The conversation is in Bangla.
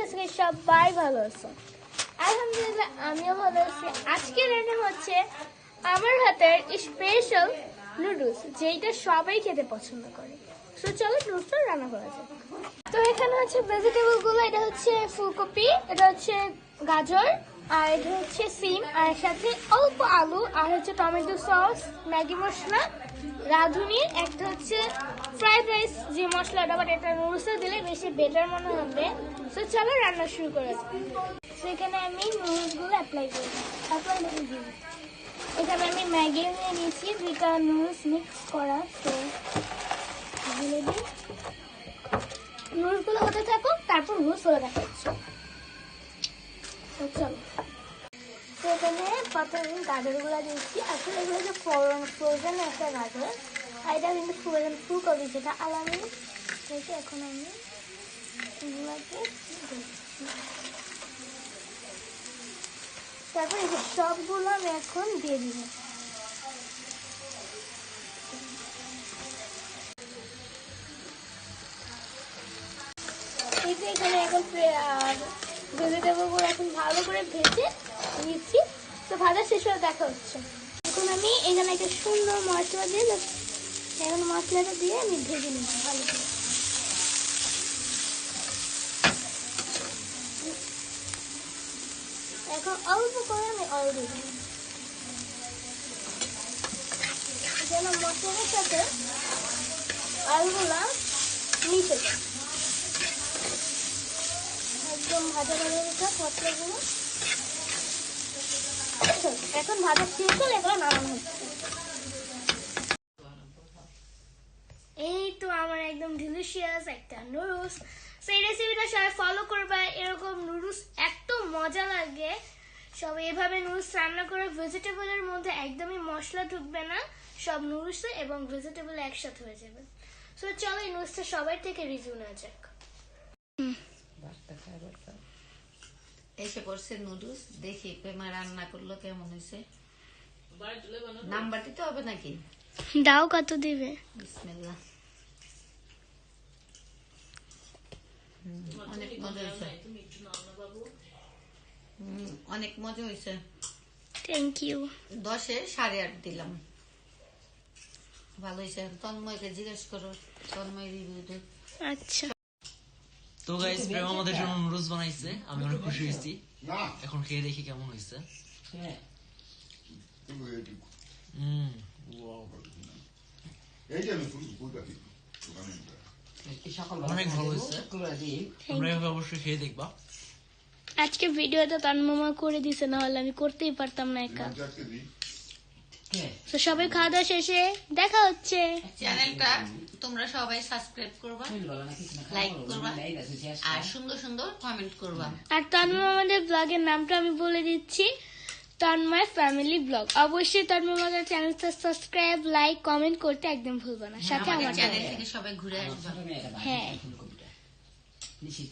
আজকে সবাই ভালো আছে। আলহামদুলিল্লাহ আমিও ভালো আছি। আজকে রান্না হচ্ছে আমার হাতের স্পেশাল নুডলস, যেটা সবাই খেতে পছন্দ করে। তো চলো নুডলসটা রান্না করা যাক। তো এখানে হচ্ছে ভেজিটেবল গুলো, এটা হচ্ছে ফুলকপি, এটা হচ্ছে গাজর, আর এটা হচ্ছে সিম, আর সাথে অল্প আলু, আর হচ্ছে টমেটো সস, ম্যাগি মশলা, রাঁধুনির একটা হচ্ছে ফ্রাইড রাইস যে মশলাটা, বাট এটা নুডলসে দিলে বেশি বেটার মনে হবে। তো চলো রান্না শুরু করা যাক। সেখানে আমি নুডলসগুলো অ্যাপ্লাই করবো। এখানে আমি ম্যাগি নিয়ে নিয়েছি, দুইটা নুডলস মিক্স করা। তো ঢেলে দিই, নুডলসগুলো হতে থাকুক, তারপর নুডলস হয়ে দেখাচ্ছি। চলো, তো এখানে প্রথমে গাজরগুলো দিচ্ছি। আসলে এগুলো যে ফ্রোজেন একটা গাজর, আর এটা কিন্তু ফ্রোজেন ফুলকপি, যেটা আলাদা। এখন আমি এগুলোকে তারপর এই যে সবগুলো আমি এখন দিয়ে দিব। এই যে এখানে এখন ভেজিটেবলগুলো এখন ভালো করে ভেজে নিচ্ছি। তো ভাজা শেষ হয়ে দেখা হচ্ছে। এখন আমি এখানে একটা সুন্দর মশলা দিয়ে এখন মশলাটা দিয়ে আমি ভেজে নিচ্ছি ভালো করে। এখন অল্প করে আমি অয়েল দিয়ে দিই, যেন মশলার সাথে অয়েলগুলা মিশে যায়। একদম ভাজা ভাজা দিতে মশলাগুলো। এখন ভাজা শেষ হলে এগুলো নামানো হচ্ছে। এই তো আমার একদম ডিলিশিয়াস একটা নুডলস। সেই রেসিপিটা সবাই ফলো করবা। এরকম নুডলস এত মজা লাগে। সবাই এভাবে নুডলস রান্না করে, ভেজিটেবলের মধ্যে একদমই মশলা ঢুকবে না, সব নুডলস এবং ভেজিটেবল একসাথে হয়ে যাবে। সো চলো এই নুডলসটা সবার থেকে রিভিউ নেওয়া যাক। এসে করছে নুডলস, দেখি প্রেমা রান্না করলো কেমন হয়েছে। নাম্বার দিতে হবে নাকি? দাও, কত দিবে? বিসমিল্লাহ। অনেক মজা হয়েছে, অনেক মজা হয়েছে। Thank you. 10-এ 8.5 দিলাম। ভালো হয়েছে। তন্ময়কে জিজ্ঞেস করো, তন্ময় রিভিউ দে। আচ্ছা। তো গাইস, প্রেম আমাদের জন্য নুডলস বানাইছে, আমি অনেক খুশি হয়েছি। এখন খেয়ে দেখি কেমন হয়েছে। অনেক ভালো হয়েছে, তোমরা এভাবে অবশ্যই খেয়ে দেখবা। আজকে ভিডিওটা তন্ময় করে দিছে, না হলে আমি করতেই পারতাম না একা। তো সবাই খাওয়া দাওয়া শেষে দেখা হচ্ছে। চ্যানেলটা তোমরা সবাই সাবস্ক্রাইব করবা, লাইক করবা, আর সুন্দর সুন্দর কমেন্ট করবা। আর তন্ময় আমাদের ব্লগের নামটা আমি বলে দিচ্ছি, তন্ময় ফ্যামিলি ব্লগ। অবশ্যই তন্ময় আমাদের চ্যানেলটা সাবস্ক্রাইব, লাইক, কমেন্ট করতে একদম ভুলবা না। সাথে আমার চ্যানেল থেকে সবাই ঘুরে আসবা। হ্যাঁ।